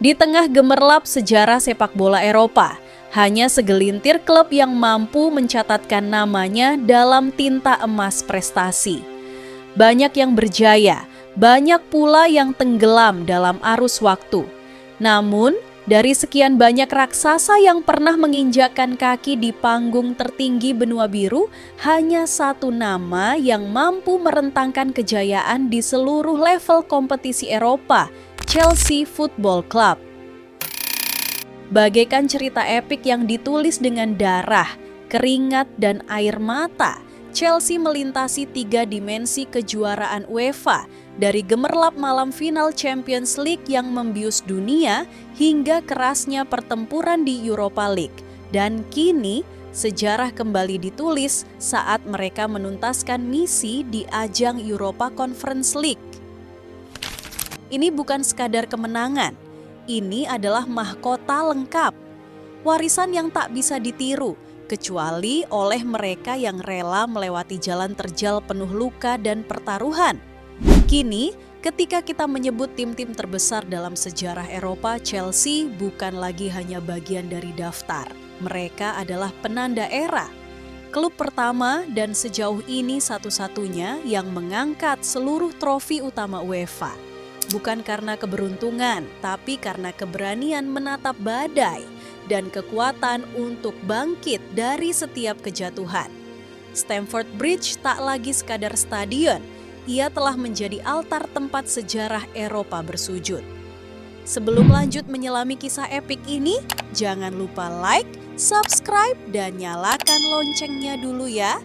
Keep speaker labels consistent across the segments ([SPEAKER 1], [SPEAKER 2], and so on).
[SPEAKER 1] Di tengah gemerlap sejarah sepak bola Eropa, hanya segelintir klub yang mampu mencatatkan namanya dalam tinta emas prestasi. Banyak yang berjaya, banyak pula yang tenggelam dalam arus waktu. Namun, dari sekian banyak raksasa yang pernah menginjakkan kaki di panggung tertinggi benua biru, hanya satu nama yang mampu merentangkan kejayaan di seluruh level kompetisi Eropa, Chelsea Football Club. Bagaikan cerita epik yang ditulis dengan darah, keringat, dan air mata, Chelsea melintasi 3 dimensi kejuaraan UEFA, dari gemerlap malam final Champions League yang membius dunia hingga kerasnya pertempuran di Europa League. Dan kini, sejarah kembali ditulis saat mereka menuntaskan misi di ajang Europa Conference League. Ini bukan sekadar kemenangan, ini adalah mahkota lengkap, warisan yang tak bisa ditiru, kecuali oleh mereka yang rela melewati jalan terjal penuh luka dan pertaruhan. Kini, ketika kita menyebut tim-tim terbesar dalam sejarah Eropa, Chelsea bukan lagi hanya bagian dari daftar. Mereka adalah penanda era. Klub pertama dan sejauh ini satu-satunya yang mengangkat seluruh trofi utama UEFA. Bukan karena keberuntungan, tapi karena keberanian menatap badai dan kekuatan untuk bangkit dari setiap kejatuhan. Stamford Bridge tak lagi sekadar stadion, ia telah menjadi altar tempat sejarah Eropa bersujud. Sebelum lanjut menyelami kisah epik ini, jangan lupa like, subscribe, dan nyalakan loncengnya dulu ya.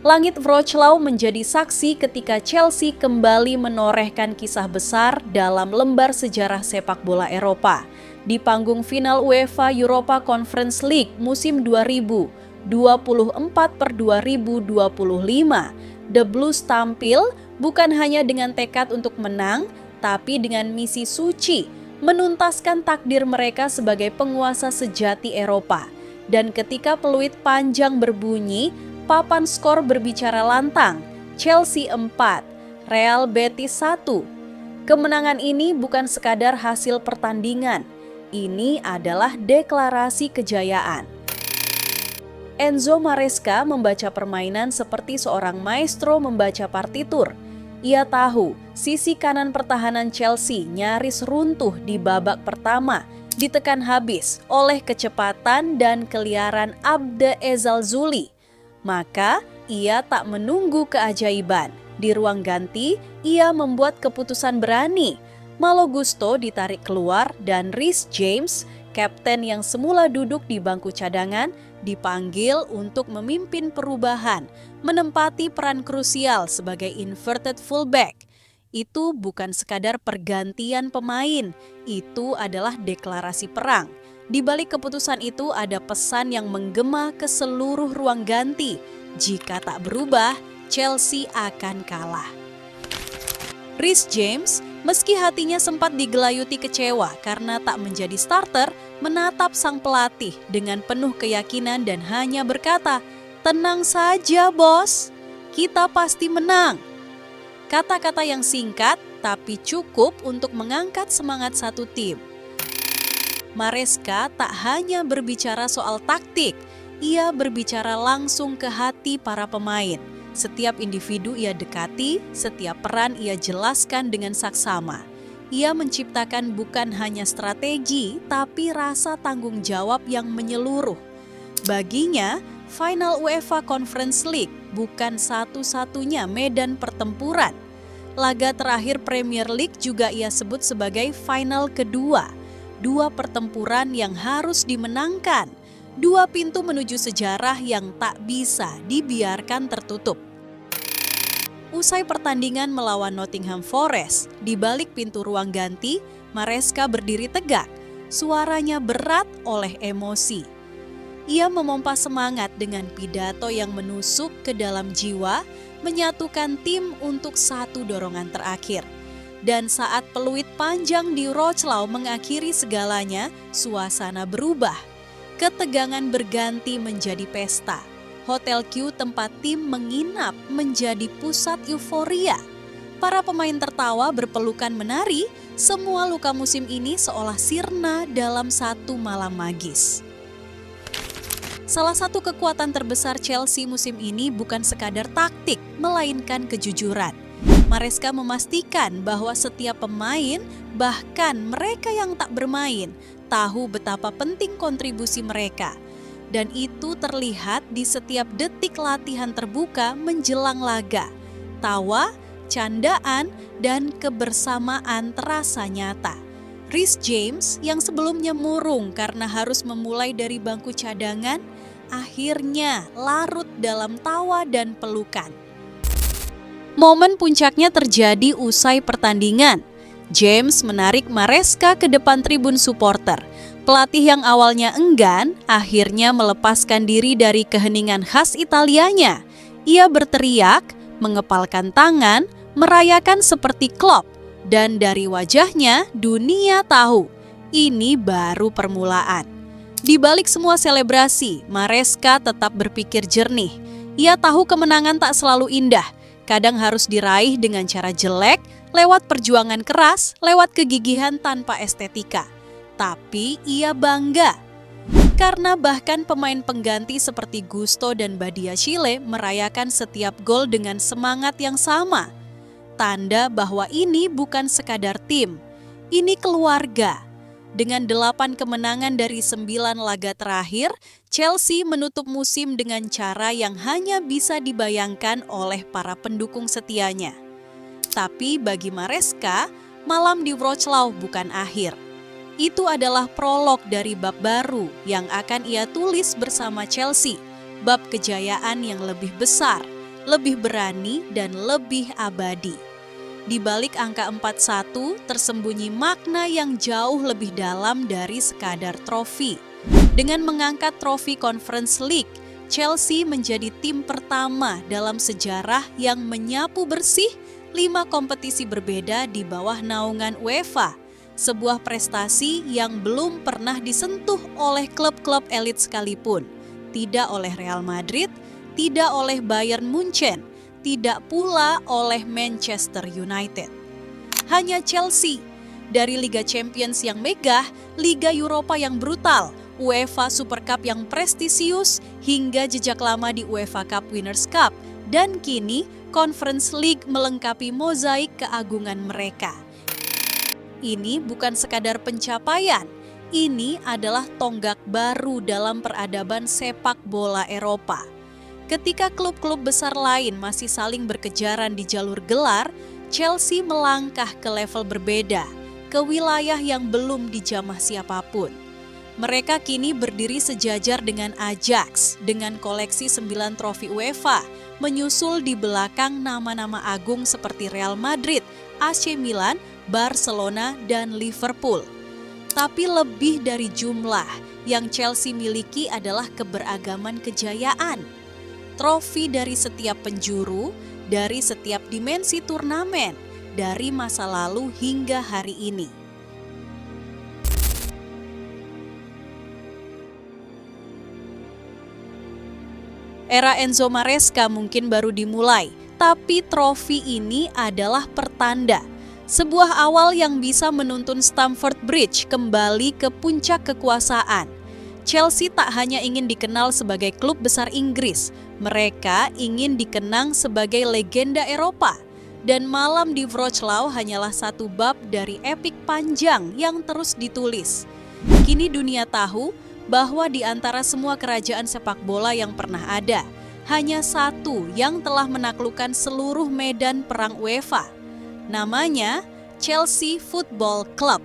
[SPEAKER 1] Langit Wrocław menjadi saksi ketika Chelsea kembali menorehkan kisah besar dalam lembar sejarah sepak bola Eropa. Di panggung final UEFA Europa Conference League musim 2024-2025, The Blues tampil bukan hanya dengan tekad untuk menang, tapi dengan misi suci, menuntaskan takdir mereka sebagai penguasa sejati Eropa. Dan ketika peluit panjang berbunyi, papan skor berbicara lantang, Chelsea 4, Real Betis 1. Kemenangan ini bukan sekadar hasil pertandingan, ini adalah deklarasi kejayaan. Enzo Maresca membaca permainan seperti seorang maestro membaca partitur. Ia tahu sisi kanan pertahanan Chelsea nyaris runtuh di babak pertama, ditekan habis oleh kecepatan dan keliaran Abde Ezzalzouli. Maka, ia tak menunggu keajaiban. Di ruang ganti, ia membuat keputusan berani. Malo Gusto ditarik keluar dan Reece James, kapten yang semula duduk di bangku cadangan, dipanggil untuk memimpin perubahan, menempati peran krusial sebagai inverted fullback. Itu bukan sekadar pergantian pemain, itu adalah deklarasi perang. Di balik keputusan itu ada pesan yang menggema ke seluruh ruang ganti. Jika tak berubah, Chelsea akan kalah. Reece James, meski hatinya sempat digelayuti kecewa karena tak menjadi starter, menatap sang pelatih dengan penuh keyakinan dan hanya berkata, "Tenang saja, bos. Kita pasti menang." Kata-kata yang singkat tapi cukup untuk mengangkat semangat satu tim. Maresca tak hanya berbicara soal taktik, ia berbicara langsung ke hati para pemain. Setiap individu ia dekati, setiap peran ia jelaskan dengan saksama. Ia menciptakan bukan hanya strategi, tapi rasa tanggung jawab yang menyeluruh. Baginya, final UEFA Conference League bukan satu-satunya medan pertempuran. Laga terakhir Premier League juga ia sebut sebagai final kedua. 2 pertempuran yang harus dimenangkan, 2 pintu menuju sejarah yang tak bisa dibiarkan tertutup. Usai pertandingan melawan Nottingham Forest, di balik pintu ruang ganti, Maresca berdiri tegak, suaranya berat oleh emosi. Ia memompa semangat dengan pidato yang menusuk ke dalam jiwa, menyatukan tim untuk satu dorongan terakhir. Dan saat peluit panjang di Wrocław mengakhiri segalanya, suasana berubah. Ketegangan berganti menjadi pesta. Hotel Q tempat tim menginap menjadi pusat euforia. Para pemain tertawa berpelukan menari, semua luka musim ini seolah sirna dalam satu malam magis. Salah satu kekuatan terbesar Chelsea musim ini bukan sekadar taktik, melainkan kejujuran. Maresca memastikan bahwa setiap pemain, bahkan mereka yang tak bermain, tahu betapa penting kontribusi mereka. Dan itu terlihat di setiap detik latihan terbuka menjelang laga. Tawa, candaan, dan kebersamaan terasa nyata. Reece James yang sebelumnya murung karena harus memulai dari bangku cadangan, akhirnya larut dalam tawa dan pelukan. Momen puncaknya terjadi usai pertandingan. James menarik Maresca ke depan tribun supporter. Pelatih yang awalnya enggan, akhirnya melepaskan diri dari keheningan khas Italianya. Ia berteriak, mengepalkan tangan, merayakan seperti Klopp. Dan dari wajahnya, dunia tahu, ini baru permulaan. Di balik semua selebrasi, Maresca tetap berpikir jernih. Ia tahu kemenangan tak selalu indah. Kadang harus diraih dengan cara jelek, lewat perjuangan keras, lewat kegigihan tanpa estetika. Tapi ia bangga. Karena bahkan pemain pengganti seperti Gusto dan Badiashile merayakan setiap gol dengan semangat yang sama. Tanda bahwa ini bukan sekadar tim, ini keluarga. Dengan 8 kemenangan dari 9 laga terakhir, Chelsea menutup musim dengan cara yang hanya bisa dibayangkan oleh para pendukung setianya. Tapi bagi Maresca, malam di Wroclaw bukan akhir. Itu adalah prolog dari bab baru yang akan ia tulis bersama Chelsea, bab kejayaan yang lebih besar, lebih berani, dan lebih abadi. Di balik angka 4-1 tersembunyi makna yang jauh lebih dalam dari sekadar trofi. Dengan mengangkat trofi Conference League, Chelsea menjadi tim pertama dalam sejarah yang menyapu bersih 5 kompetisi berbeda di bawah naungan UEFA. Sebuah prestasi yang belum pernah disentuh oleh klub-klub elit sekalipun. Tidak oleh Real Madrid, tidak oleh Bayern Munchen, tidak pula oleh Manchester United. Hanya Chelsea, dari Liga Champions yang megah, Liga Eropa yang brutal, UEFA Super Cup yang prestisius, hingga jejak lama di UEFA Cup Winners' Cup, dan kini Conference League melengkapi mozaik keagungan mereka. Ini bukan sekadar pencapaian, ini adalah tonggak baru dalam peradaban sepak bola Eropa. Ketika klub-klub besar lain masih saling berkejaran di jalur gelar, Chelsea melangkah ke level berbeda, ke wilayah yang belum dijamah siapapun. Mereka kini berdiri sejajar dengan Ajax, dengan koleksi 9 trofi UEFA, menyusul di belakang nama-nama agung seperti Real Madrid, AC Milan, Barcelona, dan Liverpool. Tapi lebih dari jumlah, yang Chelsea miliki adalah keberagaman kejayaan. Trofi dari setiap penjuru, dari setiap dimensi turnamen, dari masa lalu hingga hari ini. Era Enzo Maresca mungkin baru dimulai, tapi trofi ini adalah pertanda. Sebuah awal yang bisa menuntun Stamford Bridge kembali ke puncak kekuasaan. Chelsea tak hanya ingin dikenal sebagai klub besar Inggris, mereka ingin dikenang sebagai legenda Eropa. Dan malam di Wroclaw hanyalah satu bab dari epik panjang yang terus ditulis. Kini dunia tahu bahwa di antara semua kerajaan sepak bola yang pernah ada, hanya satu yang telah menaklukkan seluruh medan perang UEFA. Namanya Chelsea Football Club.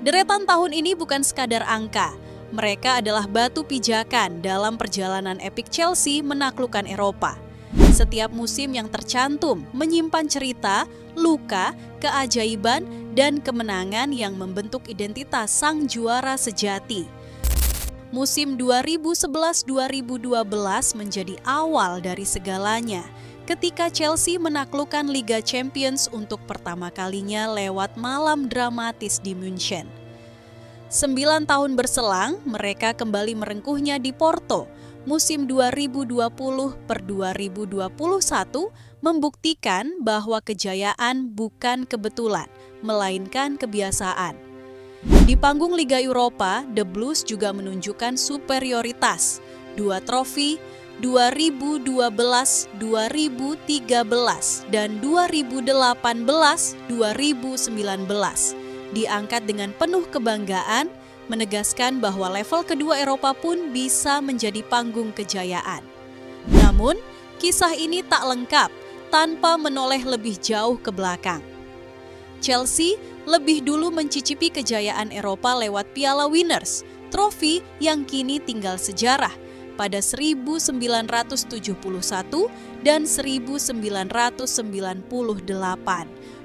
[SPEAKER 1] Deretan tahun ini bukan sekadar angka, mereka adalah batu pijakan dalam perjalanan epik Chelsea menaklukkan Eropa. Setiap musim yang tercantum menyimpan cerita, luka, keajaiban, dan kemenangan yang membentuk identitas sang juara sejati. Musim 2011-2012 menjadi awal dari segalanya, ketika Chelsea menaklukkan Liga Champions untuk pertama kalinya lewat malam dramatis di München. 9 tahun berselang, mereka kembali merengkuhnya di Porto. Musim 2020-2021 membuktikan bahwa kejayaan bukan kebetulan, melainkan kebiasaan. Di panggung Liga Eropa, The Blues juga menunjukkan superioritas. 2 trofi 2012, 2013, dan 2018-2019 diangkat dengan penuh kebanggaan, menegaskan bahwa level kedua Eropa pun bisa menjadi panggung kejayaan. Namun, kisah ini tak lengkap tanpa menoleh lebih jauh ke belakang. Chelsea lebih dulu mencicipi kejayaan Eropa lewat Piala Winners, trofi yang kini tinggal sejarah pada 1971 dan 1998.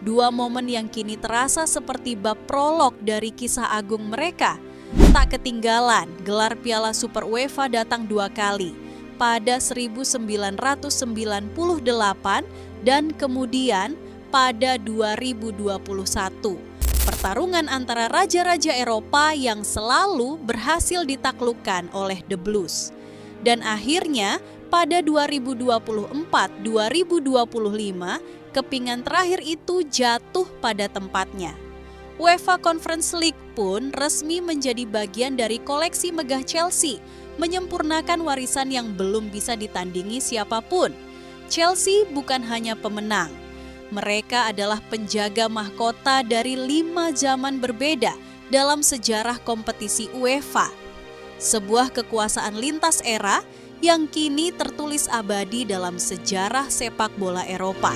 [SPEAKER 1] 2 momen yang kini terasa seperti bab prolog dari kisah agung mereka. Tak ketinggalan, gelar Piala Super UEFA datang 2 kali, pada 1998 dan kemudian pada 2021. Pertarungan antara raja-raja Eropa yang selalu berhasil ditaklukkan oleh The Blues. Dan akhirnya pada 2024-2025, kepingan terakhir itu jatuh pada tempatnya. UEFA Conference League pun resmi menjadi bagian dari koleksi megah Chelsea, menyempurnakan warisan yang belum bisa ditandingi siapapun. Chelsea bukan hanya pemenang, mereka adalah penjaga mahkota dari 5 zaman berbeda dalam sejarah kompetisi UEFA. Sebuah kekuasaan lintas era yang kini tertulis abadi dalam sejarah sepak bola Eropa.